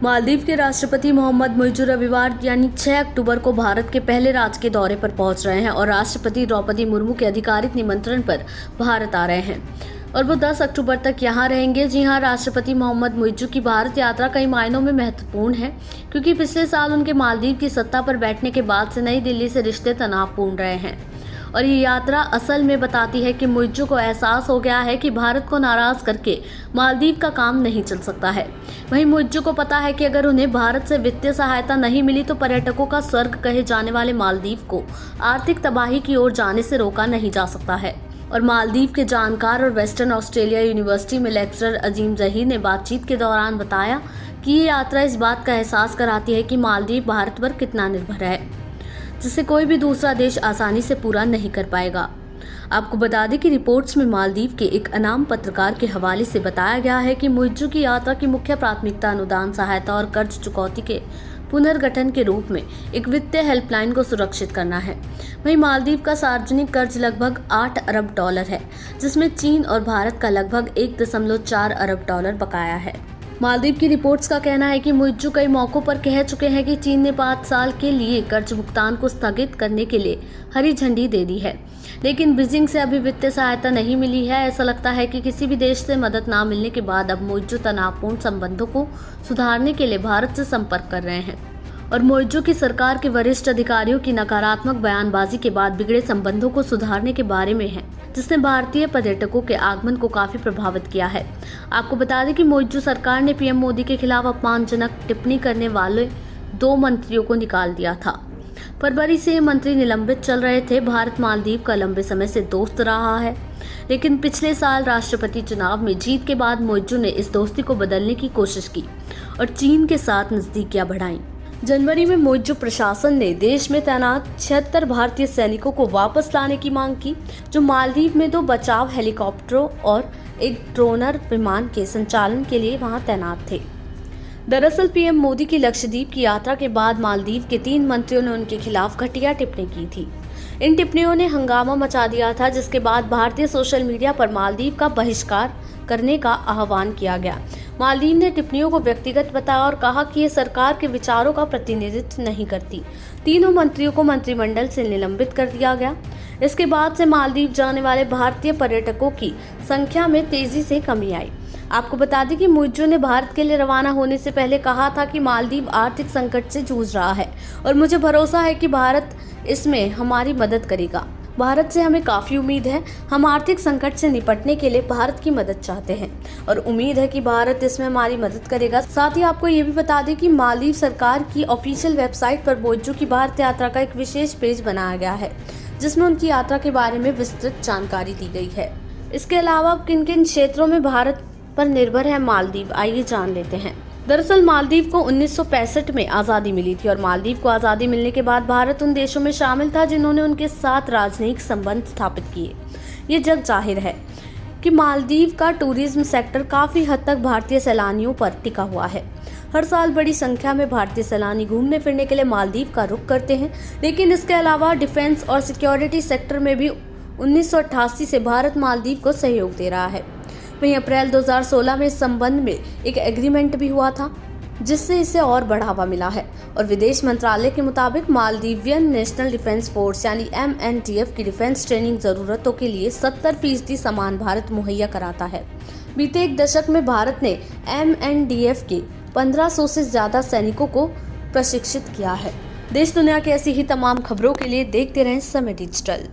मालदीव के राष्ट्रपति मोहम्मद मुइज़्ज़ रविवार यानी 6 अक्टूबर को भारत के पहले राजकीय दौरे पर पहुंच रहे हैं और राष्ट्रपति द्रौपदी मुर्मू के आधिकारिक निमंत्रण पर भारत आ रहे हैं और वो 10 अक्टूबर तक यहाँ रहेंगे। जी हाँ, राष्ट्रपति मोहम्मद मुइज़्ज़ की भारत यात्रा कई मायनों में महत्वपूर्ण है क्योंकि पिछले साल उनके मालदीव की सत्ता पर बैठने के बाद से नई दिल्ली से रिश्ते तनावपूर्ण रहे हैं और ये यात्रा असल में बताती है कि मुइज़्ज़ को एहसास हो गया है कि भारत को नाराज करके मालदीव का काम नहीं चल सकता है। वहीं मुइज़्ज़ को पता है कि अगर उन्हें भारत से वित्तीय सहायता नहीं मिली तो पर्यटकों का स्वर्ग कहे जाने वाले मालदीव को आर्थिक तबाही की ओर जाने से रोका नहीं जा सकता है। और मालदीव के जानकार और वेस्टर्न ऑस्ट्रेलिया यूनिवर्सिटी में लेक्चरर अजीम जहीर ने बातचीत के दौरान बताया कि ये यात्रा इस बात का एहसास कराती है कि मालदीव भारत पर कितना निर्भर है, जिसे कोई भी दूसरा देश आसानी से पूरा नहीं कर पाएगा। आपको बता दें कि रिपोर्ट्स में मालदीव के एक अनाम पत्रकार के हवाले से बताया गया है कि मुइज़्ज़ की यात्रा की मुख्य प्राथमिकता अनुदान सहायता और कर्ज चुकौती के पुनर्गठन के रूप में एक वित्तीय हेल्पलाइन को सुरक्षित करना है। वहीं मालदीव का सार्वजनिक कर्ज लगभग 8 अरब डॉलर है, जिसमें चीन और भारत का लगभग 1.4 अरब डॉलर बकाया है। मालदीव की रिपोर्ट्स का कहना है कि मुइज़्ज़ कई मौकों पर कह चुके हैं कि चीन ने 5 साल के लिए कर्ज भुगतान को स्थगित करने के लिए हरी झंडी दे दी है, लेकिन बीजिंग से अभी वित्तीय सहायता नहीं मिली है। ऐसा लगता है कि किसी भी देश से मदद न मिलने के बाद अब मुइज़्ज़ तनावपूर्ण संबंधों को सुधारने के लिए भारत से संपर्क कर रहे हैं और मुइज़्ज़ की सरकार के वरिष्ठ अधिकारियों की नकारात्मक बयानबाजी के बाद बिगड़े संबंधों को सुधारने के बारे में है, जिसने भारतीय पर्यटकों के आगमन को काफी प्रभावित किया है। आपको बता दें कि मुइज़्ज़ सरकार ने पीएम मोदी के खिलाफ अपमानजनक टिप्पणी करने वाले 2 मंत्रियों को निकाल दिया था। फरवरी से ये मंत्री निलंबित चल रहे थे। भारत मालदीव का लंबे समय से दोस्त रहा है, लेकिन पिछले साल राष्ट्रपति चुनाव में जीत के बाद मुइज़्ज़ ने इस दोस्ती को बदलने की कोशिश की और चीन के साथ नजदीकियां बढ़ाई। जनवरी में मुइज़्ज़ प्रशासन ने देश में तैनात 76 भारतीय सैनिकों को वापस लाने की मांग की, जो मालदीव में 2 बचाव हेलीकॉप्टरों और एक ड्रोनर विमान के संचालन के लिए वहां तैनात थे। दरअसल पीएम मोदी की लक्षद्वीप की यात्रा के बाद मालदीव के 3 मंत्रियों ने उनके खिलाफ घटिया टिप्पणी की थी। इन टिप्पणियों ने हंगामा मचा दिया था, जिसके बाद भारतीय सोशल मीडिया पर मालदीव का बहिष्कार करने का आह्वान किया गया। मालदीव ने टिप्पणियों को व्यक्तिगत बताया और कहा कि ये सरकार के विचारों का प्रतिनिधित्व नहीं करती। तीनों मंत्रियों को मंत्रिमंडल से निलंबित कर दिया गया। इसके बाद से मालदीव जाने वाले भारतीय पर्यटकों की संख्या में तेजी से कमी आई। आपको बता दें कि मुइज़्ज़ ने भारत के लिए रवाना होने से पहले कहा था कि मालदीव आर्थिक संकट से जूझ रहा है और मुझे भरोसा है कि भारत इसमें हमारी मदद करेगा। भारत से हमें काफ़ी उम्मीद है। हम आर्थिक संकट से निपटने के लिए भारत की मदद चाहते हैं और उम्मीद है कि भारत इसमें हमारी मदद करेगा। साथ ही आपको ये भी बता दें कि मालदीव सरकार की ऑफिशियल वेबसाइट पर मुइज़्ज़ की भारत यात्रा का एक विशेष पेज बनाया गया है, जिसमें उनकी यात्रा के बारे में विस्तृत जानकारी दी गई है। इसके अलावा किन किन क्षेत्रों में भारत पर निर्भर है मालदीव, आइए जान लेते हैं। दरअसल मालदीव को 1965 में आज़ादी मिली थी और मालदीव को आज़ादी मिलने के बाद भारत उन देशों में शामिल था जिन्होंने उनके साथ राजनयिक संबंध स्थापित किए। ये जग जाहिर है कि मालदीव का टूरिज्म सेक्टर काफ़ी हद तक भारतीय सैलानियों पर टिका हुआ है। हर साल बड़ी संख्या में भारतीय सैलानी घूमने फिरने के लिए मालदीव का रुख करते हैं, लेकिन इसके अलावा डिफेंस और सिक्योरिटी सेक्टर में भी 1988 से भारत मालदीव को सहयोग दे रहा है। वहीं अप्रैल 2016 में इस संबंध में एक एग्रीमेंट भी हुआ था, जिससे इसे और बढ़ावा मिला है और विदेश मंत्रालय के मुताबिक मालदीवियन नेशनल डिफेंस फोर्स यानी MNDF की डिफेंस ट्रेनिंग जरूरतों के लिए 70% सामान भारत मुहैया कराता है। बीते एक दशक में भारत ने MNDF के 1500 से ज्यादा सैनिकों को प्रशिक्षित किया है। देश दुनिया की ऐसी ही तमाम खबरों के लिए देखते रहें समय डिजिटल।